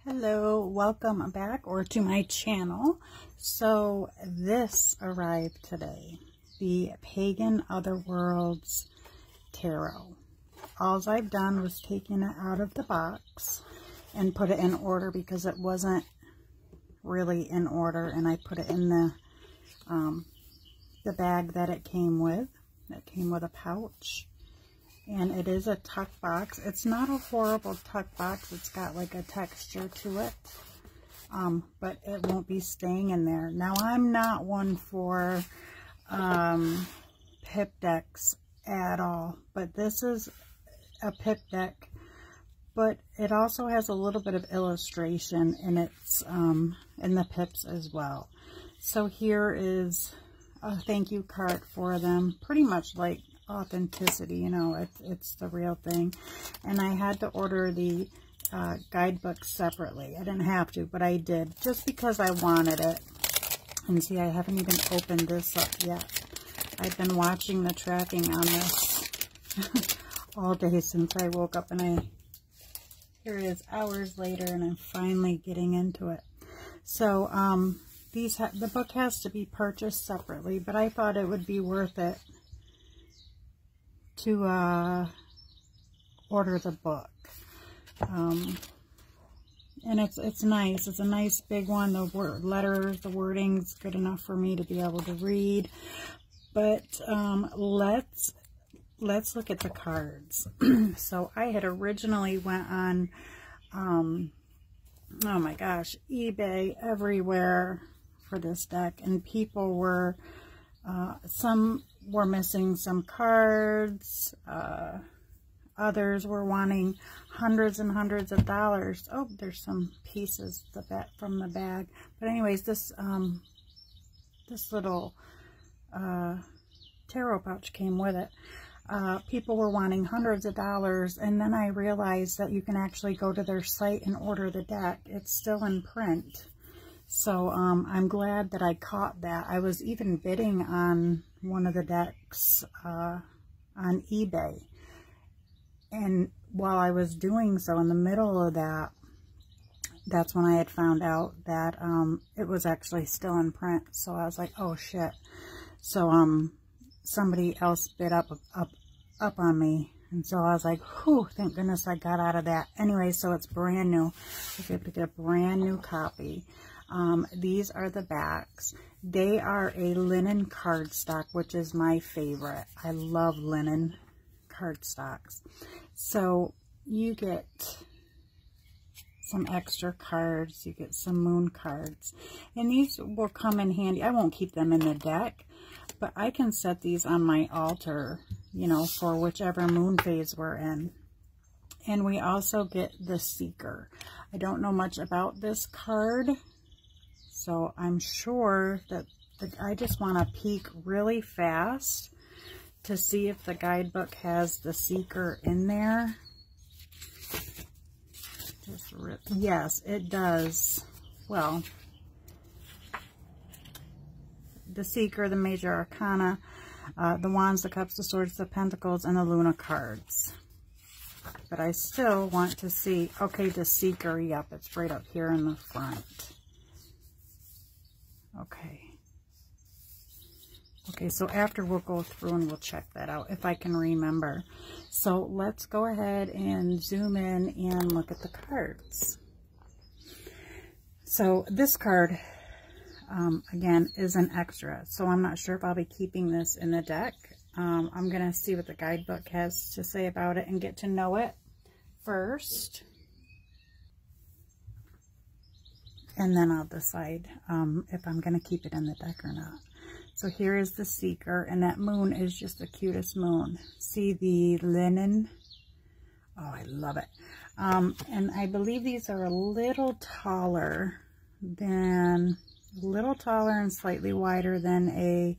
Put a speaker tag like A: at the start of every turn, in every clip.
A: Hello, welcome back or to my channel. So this arrived today, the Pagan Otherworlds Tarot. All I've done was taken it out of the box and put it in order because it wasn't really in order, and I put it in the bag that it came with. It came with a pouch. And it is a tuck box. It's not a horrible tuck box. It's got like a texture to it. But it won't be staying in there. Now, I'm not one for pip decks at all. But this is a pip deck. But it also has a little bit of illustration in its in the pips as well. So here is a thank you card for them. Pretty much like authenticity, you know, it's the real thing. And I had to order the guidebook separately. I didn't have to, but I did just because I wanted it. And see, I haven't even opened this up yet. I've been watching the tracking on this all day since I woke up, and here it is hours later, and I'm finally getting into it. So the book has to be purchased separately, but I thought it would be worth it to order the book. And it's nice. It's a nice big one. The the wording's good enough for me to be able to read. But let's look at the cards. So I had originally went on oh my gosh, eBay, everywhere for this deck, and people were some were missing some cards, others were wanting hundreds and hundreds of dollars. Oh, there's some pieces from the bag. But anyways, this little tarot pouch came with it. People were wanting hundreds of dollars, and then I realized that you can actually go to their site and order the deck. It's still in print. So I'm glad that I caught that. I was even bidding on one of the decks on eBay. And while I was doing so, in the middle of that, that's when I had found out that it was actually still in print. So I was like, oh shit. So somebody else bid up on me. And so I was like, whew, thank goodness I got out of that. Anyway, so it's brand new. I was able to get a brand new copy. These are the backs. They are a linen cardstock, which is my favorite. I love linen cardstocks. So you get some extra cards. You get some moon cards. And these will come in handy. I won't keep them in the deck, but I can set these on my altar, you know, for whichever moon phase we're in. And we also get the Seeker. I don't know much about this card, so I'm sure that I just want to peek really fast to see if the guidebook has the Seeker in there. Yes, it does. Well, the Seeker, the Major Arcana, the Wands, the Cups, the Swords, the Pentacles, and the Luna cards. But I still want to see, okay, the Seeker, yep, it's right up here in the front. Okay. Okay, so after we'll go through and we'll check that out if I can remember. So let's go ahead and zoom in and look at the cards. So this card, again, is an extra. So I'm not sure if I'll be keeping this in the deck. I'm going to see what the guidebook has to say about it and get to know it first. And then I'll decide if I'm going to keep it in the deck or not. So here is the Seeker, and that moon is just the cutest moon. See the linen? Oh, I love it. And I believe these are a little taller and slightly wider than a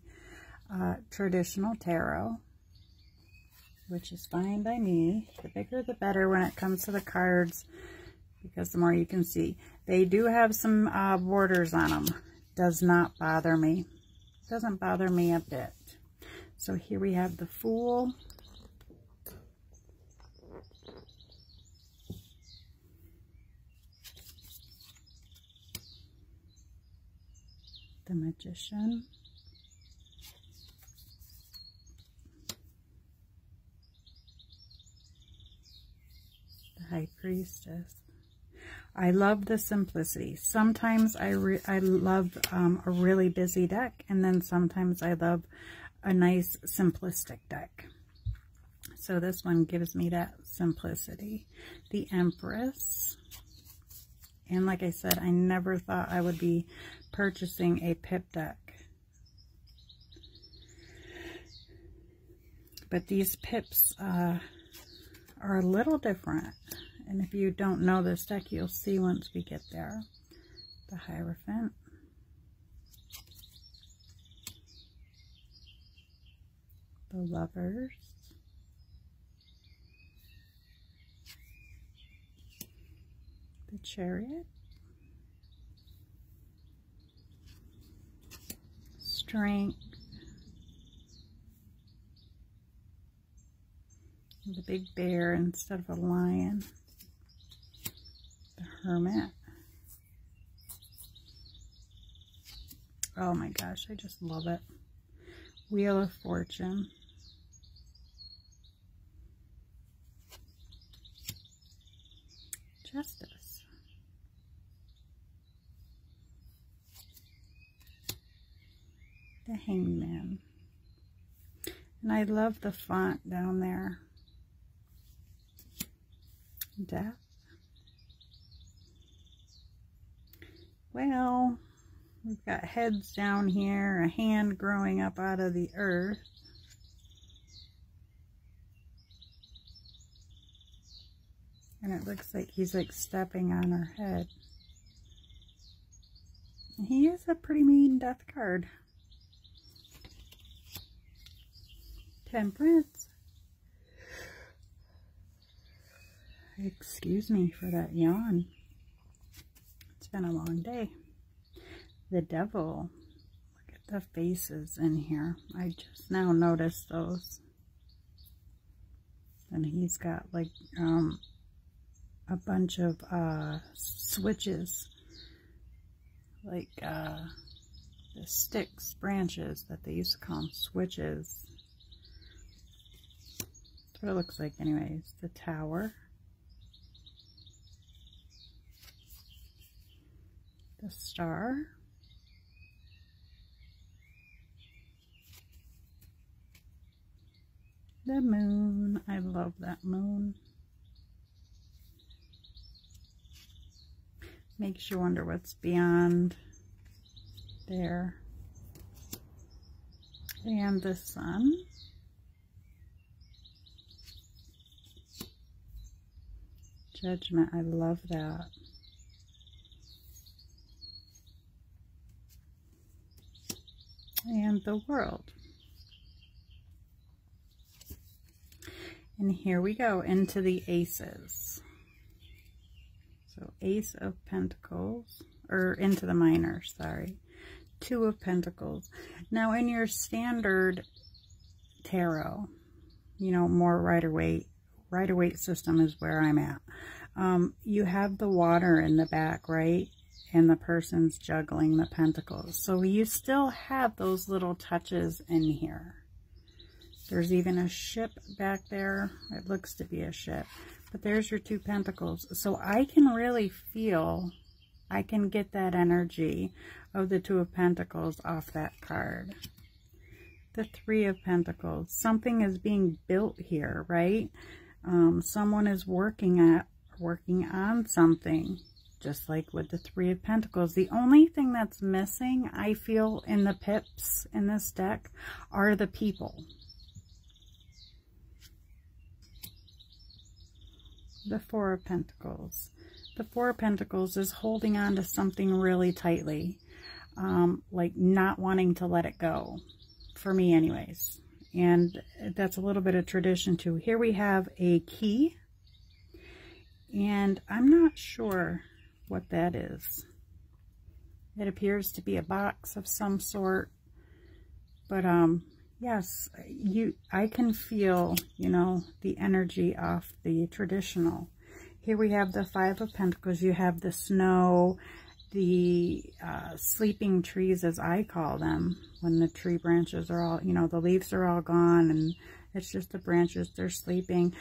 A: traditional tarot, which is fine by me. The bigger the better when it comes to the cards, because the more you can see. They do have some borders on them. Does not bother me. Doesn't bother me a bit. So here we have the Fool. Magician. The High Priestess. I love the simplicity. Sometimes I love a really busy deck, and then sometimes I love a nice simplistic deck. So this one gives me that simplicity. The Empress. And like I said, I never thought I would be purchasing a pip deck. But these pips are a little different. And if you don't know this deck, you'll see once we get there. The Hierophant. The Lovers. The Chariot. Strength. The Big Bear instead of a lion. The Hermit. Oh my gosh, I just love it. Wheel of Fortune. Justice. The Hangman. And I love the font down there. Death. Well, we've got heads down here, a hand growing up out of the earth. And it looks like he's like stepping on her head. He is a pretty mean death card. Temperance. Excuse me for that yawn. It's been a long day. The Devil. Look at the faces in here. I just now noticed those. And he's got like a bunch of switches. Like the sticks, branches that they used to call them switches. That's what it looks like anyways. The Tower. The Star. The Moon. I love that moon. Makes you wonder what's beyond there. And the Sun. Judgment. I love that. And the World. And here we go into the aces. So Ace of Pentacles, or into the minor, sorry. Two of Pentacles. Now in your standard tarot, you know, more Rider-Waite system is where I'm at. You have the water in the back, right? And the person's juggling the pentacles. So you still have those little touches in here. There's even a ship back there. It looks to be a ship. But there's your two pentacles. So I can really feel, I can get that energy of the Two of Pentacles off that card. The Three of Pentacles. Something is being built here, right? Someone is working on something. Just like with the Three of Pentacles. The only thing that's missing, I feel, in the pips in this deck are the people. The Four of Pentacles. The Four of Pentacles is holding on to something really tightly. Like not wanting to let it go. For me anyways. And that's a little bit of tradition too. Here we have a key. And I'm not sure what that is. It appears to be a box of some sort, but yes, I can feel, you know, the energy off the traditional. Here we have the Five of Pentacles. You have the snow the sleeping trees, as I call them, when the tree branches are all, you know, the leaves are all gone and it's just the branches, they're sleeping.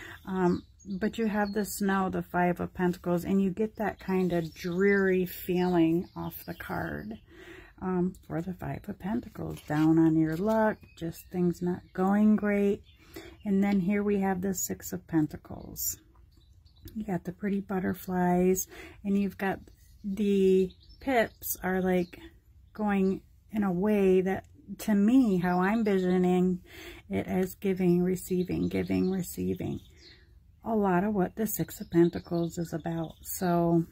A: But you have the snow, the Five of Pentacles, and you get that kind of dreary feeling off the card for the Five of Pentacles. Down on your luck, just things not going great. And then here we have the Six of Pentacles. You got the pretty butterflies, and you've got the pips are like going in a way that, to me, how I'm visioning it as giving, receiving, giving, receiving. A lot of what the Six of Pentacles is about. So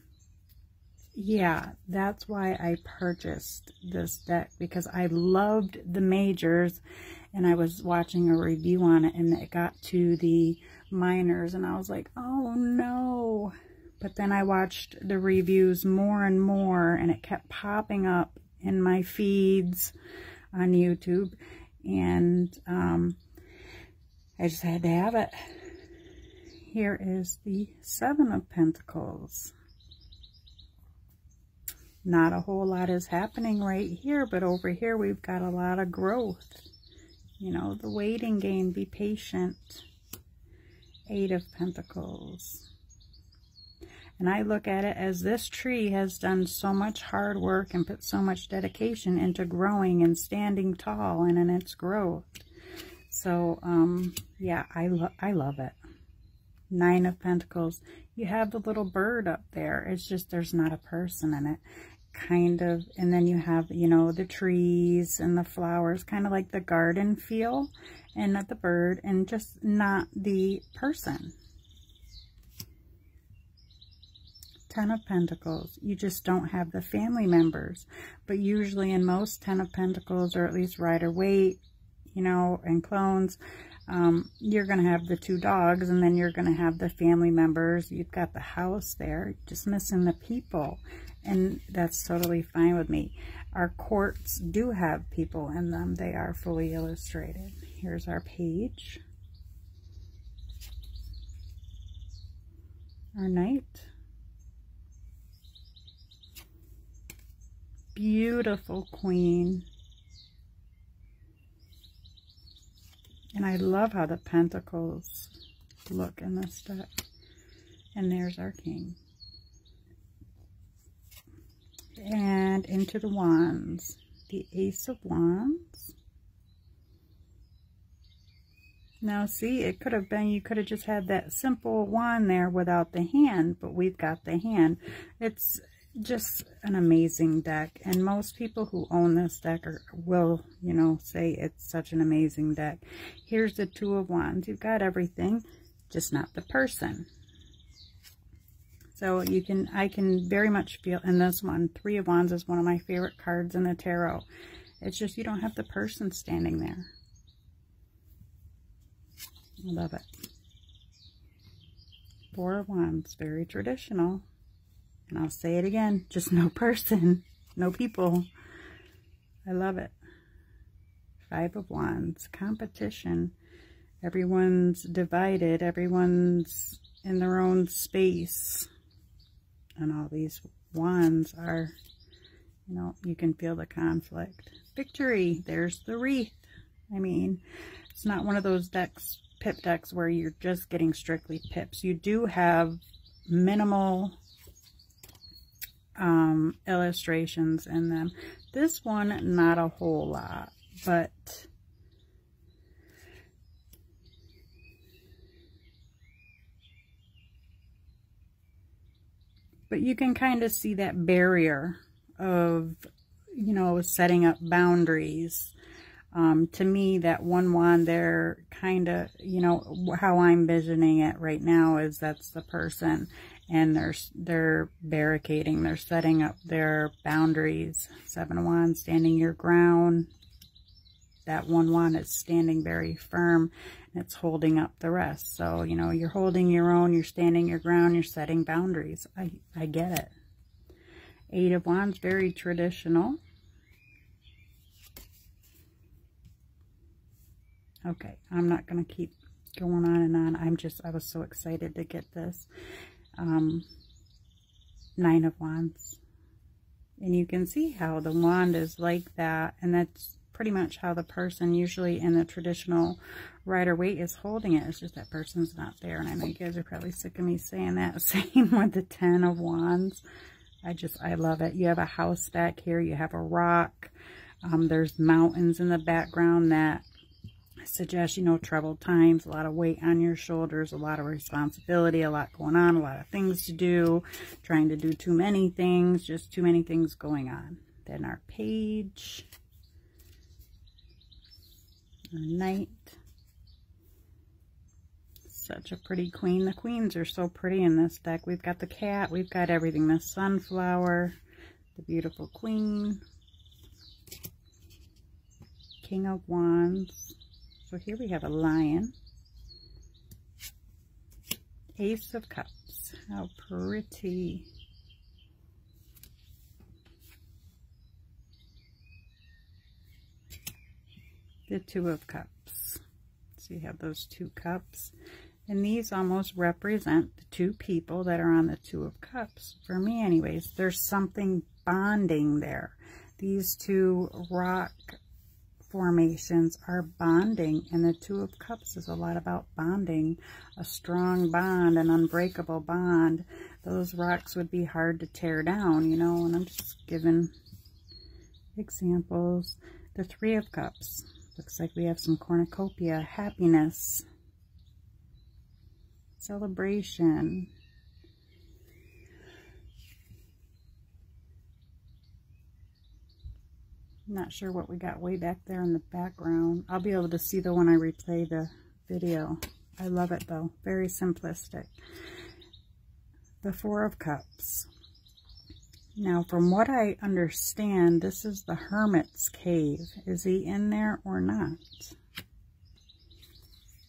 A: yeah, that's why I purchased this deck, because I loved the majors, and I was watching a review on it, and it got to the minors, and I was like, oh no. But then I watched the reviews more and more, and it kept popping up in my feeds on YouTube, and I just had to have it. Here is the Seven of Pentacles. Not a whole lot is happening right here, but over here we've got a lot of growth. You know, the waiting game, be patient. Eight of Pentacles. And I look at it as this tree has done so much hard work and put so much dedication into growing and standing tall and in its growth. So, yeah, I love it. Nine of Pentacles. You have the little bird up there. It's just there's not a person in it. Kind of. And then you have, you know, the trees and the flowers. Kind of like the garden feel. And not the bird. And just not the person. Ten of Pentacles. You just don't have the family members. But usually in most Ten of Pentacles, or at least Rider-Waite, you know, and clones, you're going to have the two dogs, and then you're going to have the family members. You've got the house there, just missing the people, and that's totally fine with me. Our courts do have people in them. They are fully illustrated. Here's our page. Our knight. Beautiful queen. And I love how the pentacles look in this deck. And there's our king. And into the wands. The Ace of Wands. Now see, it could have been, you could have just had that simple wand there without the hand. But we've got the hand. It's just an amazing deck, and most people who own this deck will, you know, say it's such an amazing deck. Here's the Two of Wands. You've got everything, just not the person. So you can, I can very much feel in this one, Three of Wands is one of my favorite cards in the tarot. It's just you don't have the person standing there. I love it. Four of Wands, very traditional. And I'll say it again, just no person, no people. I love it. Five of Wands, competition. Everyone's divided. Everyone's in their own space. And all these wands are, you know, you can feel the conflict. Victory, there's the wreath. I mean, it's not one of those decks, pip decks, where you're just getting strictly pips. You do have minimal illustrations in them. This one, not a whole lot, but you can kind of see that barrier of, you know, setting up boundaries. To me, that one wand there, kind of, you know, how I'm visioning it right now is that's the person, and they're barricading, they're setting up their boundaries. Seven of Wands, standing your ground. That one wand is standing very firm, and it's holding up the rest. So, you know, you're holding your own, you're standing your ground, you're setting boundaries. I get it. Eight of Wands, very traditional. Okay, I'm not going to keep going on and on. I was so excited to get this. Nine of Wands. And you can see how the wand is like that, and that's pretty much how the person usually in the traditional Rider-Waite is holding it. It's just that person's not there, and I know you guys are probably sick of me saying that. Same with the 10 of Wands. I love it. You have a house back here. You have a rock. There's mountains in the background that suggest, you know, troubled times, a lot of weight on your shoulders, a lot of responsibility, a lot going on, a lot of things to do, trying to do too many things, just too many things going on. Then our Page, our Knight. Such a pretty Queen. The Queens are so pretty in this deck. We've got the cat, we've got everything. The Sunflower, the beautiful Queen, King of Wands. So here we have a Lion, Ace of Cups. How pretty. The Two of Cups. So you have those 2 cups. And these almost represent the 2 people that are on the 2 of Cups. For me anyways, there's something bonding there. These 2 rock formations are bonding, and the 2 of Cups is a lot about bonding, a strong bond, an unbreakable bond. Those rocks would be hard to tear down, you know, and I'm just giving examples. The 3 of Cups. Looks like we have some cornucopia, happiness, celebration. I'm not sure what we got way back there in the background. I'll be able to see though when I replay the video. I love it though. Very simplistic. The 4 of Cups. Now, from what I understand, this is the Hermit's Cave. Is he in there or not?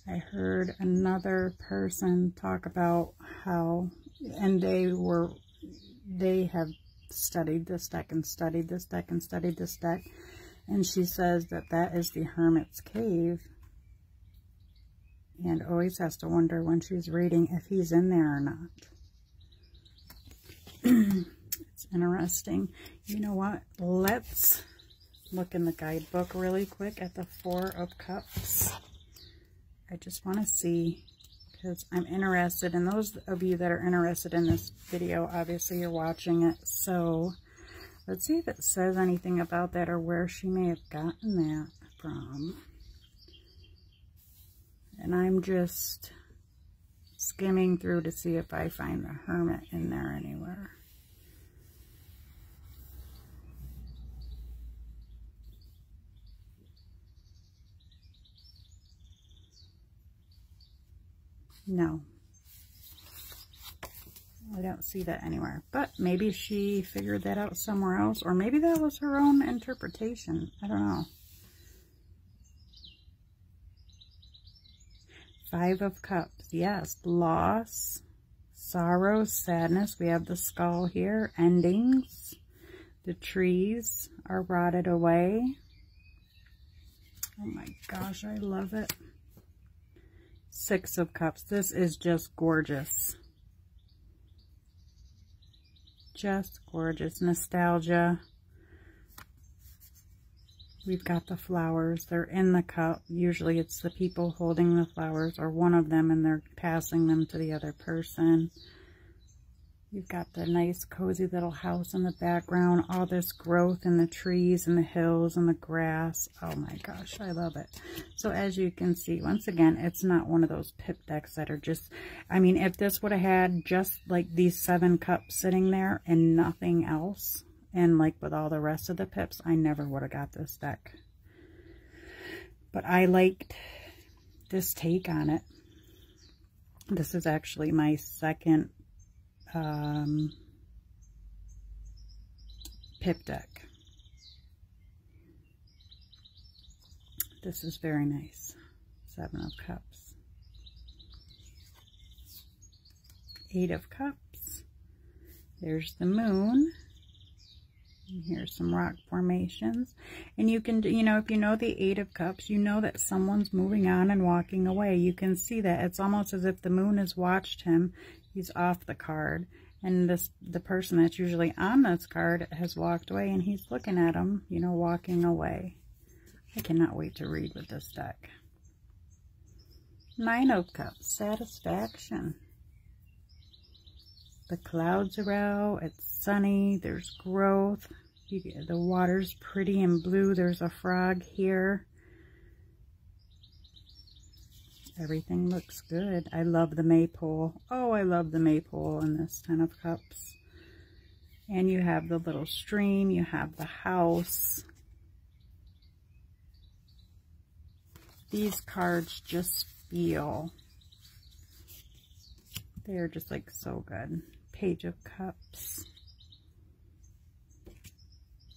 A: I heard another person talk about how, and they have studied this deck and studied this deck and studied this deck, and she says that that is the Hermit's Cave, and always has to wonder when she's reading if he's in there or not. It's interesting. You know what? Let's look in the guidebook really quick at the 4 of Cups. I just want to see, because I'm interested, and those of you that are interested in this video, obviously you're watching it, so let's see if it says anything about that or where she may have gotten that from. And I'm just skimming through to see if I find the Hermit in there anywhere. No, I don't see that anywhere, but maybe she figured that out somewhere else, or maybe that was her own interpretation. I don't know. 5 of Cups. Yes, loss, sorrow, sadness. We have the skull here, endings. The trees are rotted away. Oh my gosh, I love it. 6 of Cups. This is just gorgeous. Just gorgeous. Nostalgia. We've got the flowers. They're in the cup. Usually it's the people holding the flowers, or one of them, and they're passing them to the other person. You've got the nice cozy little house in the background. All this growth in the trees and the hills and the grass. Oh my gosh, I love it. So as you can see, once again, it's not one of those pip decks that are just, I mean, if this would have had just like these 7 cups sitting there and nothing else, and like with all the rest of the pips, I never would have got this deck. But I liked this take on it. This is actually my second pip deck. This is very nice. 7 of Cups. 8 of Cups. There's the moon. And here's some rock formations. And you can, you know, if you know the 8 of Cups, you know that someone's moving on and walking away. You can see that. It's almost as if the moon has watched him. He's off the card. And the person that's usually on this card has walked away, and he's looking at him, you know, walking away. I cannot wait to read with this deck. Nine of Cups, satisfaction. The clouds are out, it's sunny, there's growth. The water's pretty and blue, there's a frog here. Everything looks good. I love the maypole. Oh, I love the maypole in this Ten of Cups. And you have the little stream. You have the house. These cards just feel. They're just like so good. Page of Cups.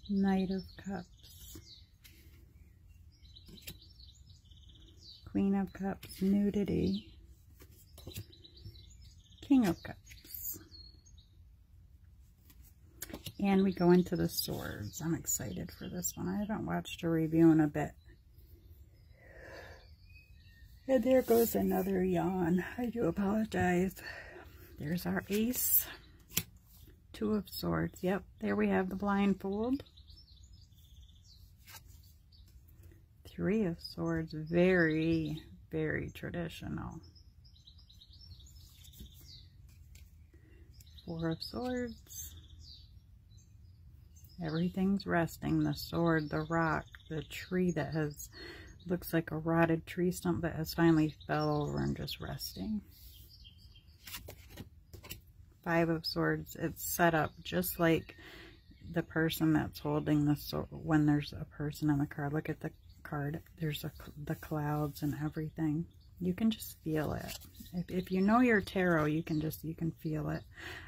A: Knight of Cups. Queen of Cups, nudity, King of Cups, and we go into the swords. I'm excited for this one. I haven't watched a review in a bit. And there goes another yawn. I do apologize. There's our ace, Two of Swords. Yep, there we have the blindfold. Three of Swords, very, very traditional. Four of Swords. Everything's resting. The sword, the rock, the tree that has, looks like a rotted tree stump that has finally fell over and just resting. Five of Swords, it's set up just like the person that's holding the sword. When there's a person on the card, look at the card, there's the clouds and everything. You can just feel it. If you know your tarot, you can feel it.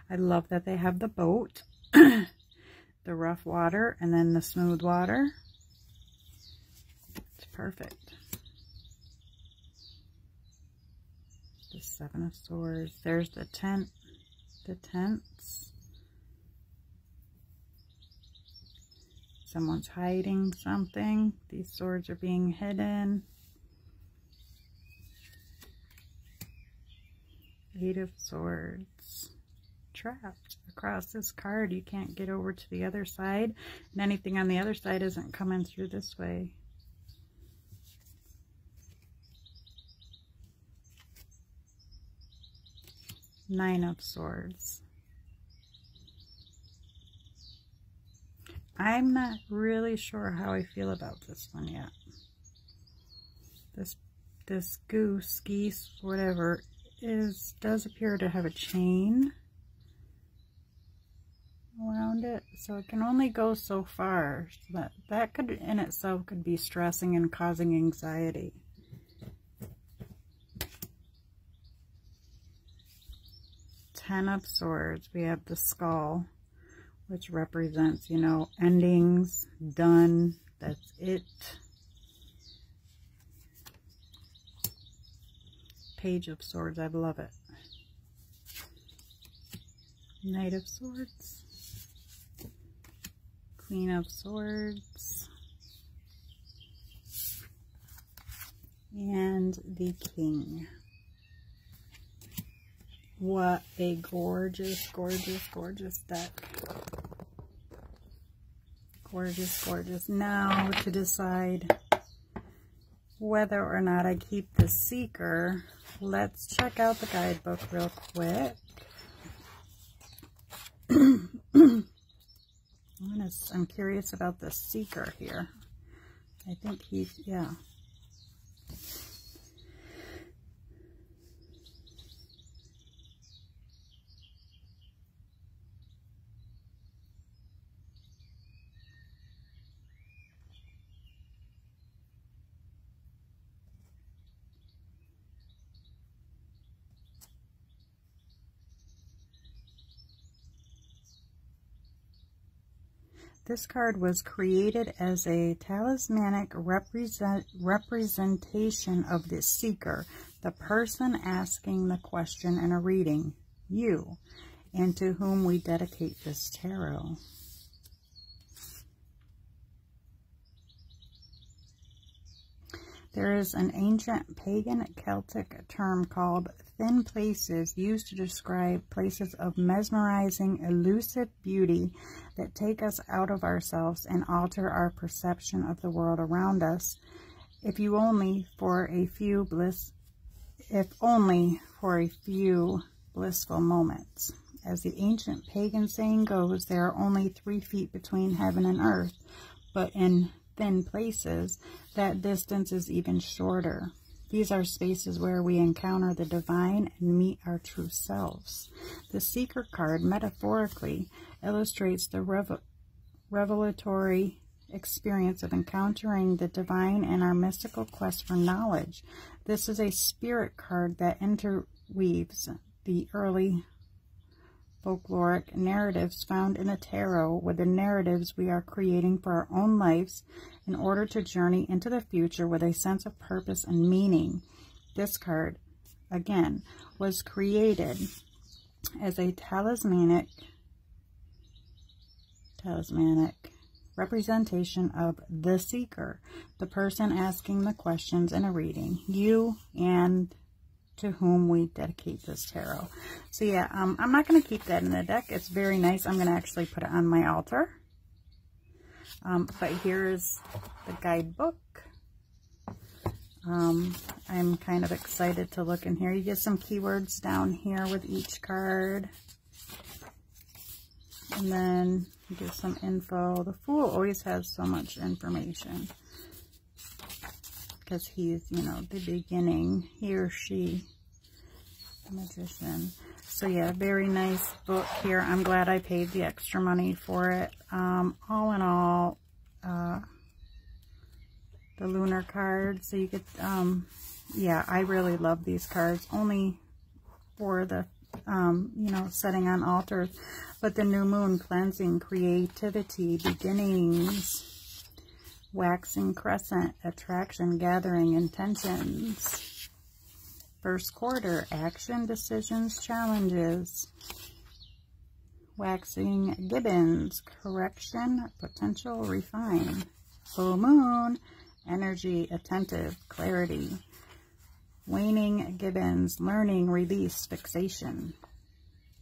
A: I love that they have the boat, the rough water, and then the smooth water. It's perfect. The Seven of Swords. There's the tent, the tents. Someone's hiding something. These swords are being hidden. Eight of Swords. Trapped across this card. You can't get over to the other side. And anything on the other side isn't coming through this way. Nine of Swords. I'm not really sure how I feel about this one yet. This goose, geese, whatever, does appear to have a chain around it, so it can only go so far. That could in itself could be stressing and causing anxiety. Ten of Swords. We have the skull, which represents, you know, endings, done, that's it. Page of Swords, I love it. Knight of Swords. Queen of Swords. And the King. What a gorgeous, gorgeous, gorgeous deck. Gorgeous, gorgeous. Now to decide whether or not I keep the Seeker, let's check out the guidebook real quick. I'm curious about the Seeker here. I think yeah. This card was created as a talismanic representation of the seeker, the person asking the question in a reading, you, and to whom we dedicate this tarot. There is an ancient pagan Celtic term called thin places used to describe places of mesmerizing, elusive beauty that take us out of ourselves and alter our perception of the world around us, if only for a few blissful moments. As the ancient pagan saying goes, there are only 3 feet between heaven and earth, but in thin places, that distance is even shorter. These are spaces where we encounter the divine and meet our true selves. The Seeker card, metaphorically, illustrates the revelatory experience of encountering the divine in our mystical quest for knowledge. This is a spirit card that interweaves the early folkloric narratives found in the tarot with the narratives we are creating for our own lives in order to journey into the future with a sense of purpose and meaning. This card, again, was created as a talismanic representation of the seeker, the person asking the questions in a reading, you and to whom we dedicate this tarot. So yeah, I'm not going to keep that in the deck. It's very nice. I'm going to actually put it on my altar. But here's the guidebook. I'm kind of excited to look in here. You get some keywords down here with each card. And then you get some info. The Fool always has so much information, because he's, you know, the beginning, he or she, the Magician. So yeah, very nice book here. I'm glad I paid the extra money for it. All in all, the lunar cards, so you get, yeah, I really love these cards, only for the, you know, setting on altars, but the new moon, cleansing, creativity, beginnings, waxing crescent, attraction, gathering, intentions. First quarter, action, decisions, challenges. Waxing gibbons, correction, potential, refine. Full moon, energy, attentive, clarity. Waning gibbons, learning, release, fixation.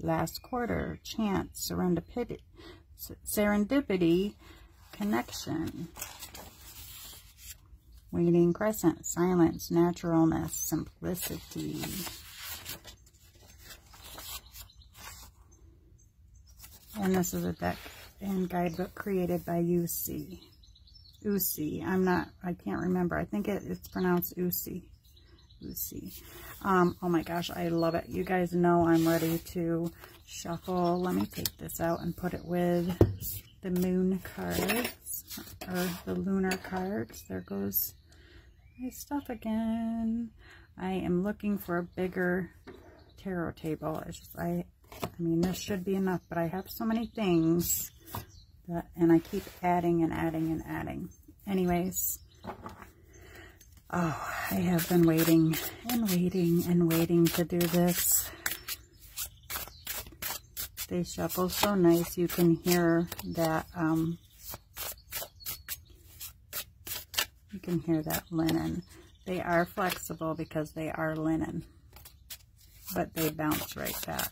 A: Last quarter, chance, serendipity, connection. Waning crescent, silence, naturalness, simplicity. And this is a deck and guidebook created by UC. I can't remember. I think it's pronounced UC. Oh my gosh, I love it. You guys know I'm ready to shuffle. Let me take this out and put it with the moon cards, or the lunar cards. There goes my stuff again. I am looking for a bigger tarot table. It's just, I mean, this should be enough, but I have so many things that, and I keep adding and adding and adding. Anyways, oh, I have been waiting and waiting and waiting to do this. They shuffle so nice. You can hear that, you can hear that linen. They are flexible because they are linen, but they bounce right back.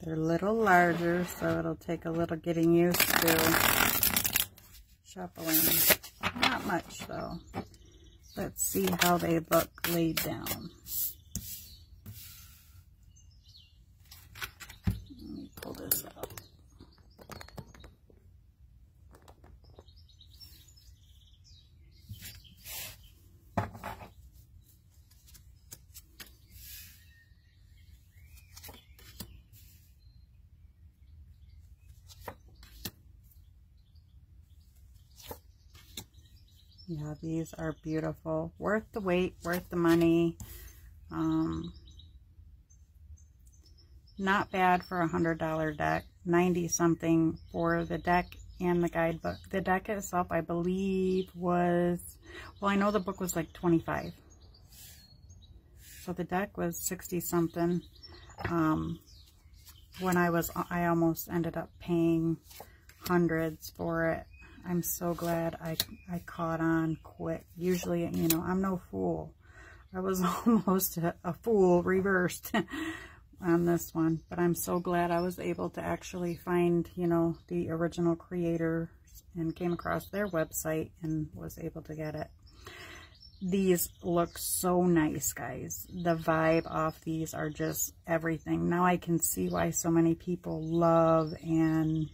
A: They're a little larger, so it'll take a little getting used to shuffling. Not much, though. Let's see how they look laid down. Let me pull this out. Yeah, these are beautiful. Worth the wait, worth the money. Not bad for a $100 deck. 90 something for the deck and the guidebook. The deck itself, I believe, was, well, I know the book was like 25. So the deck was 60 something. When I almost ended up paying hundreds for it. I'm so glad I caught on quick. Usually, you know, I'm no fool. I was almost a fool reversed on this one, but I'm so glad I was able to actually find, you know, the original creator and came across their website and was able to get it. These look so nice, guys. The vibe off these are just everything. Now I can see why so many people love and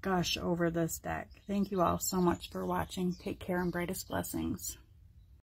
A: gush over this deck. Thank you all so much for watching. Take care and brightest blessings.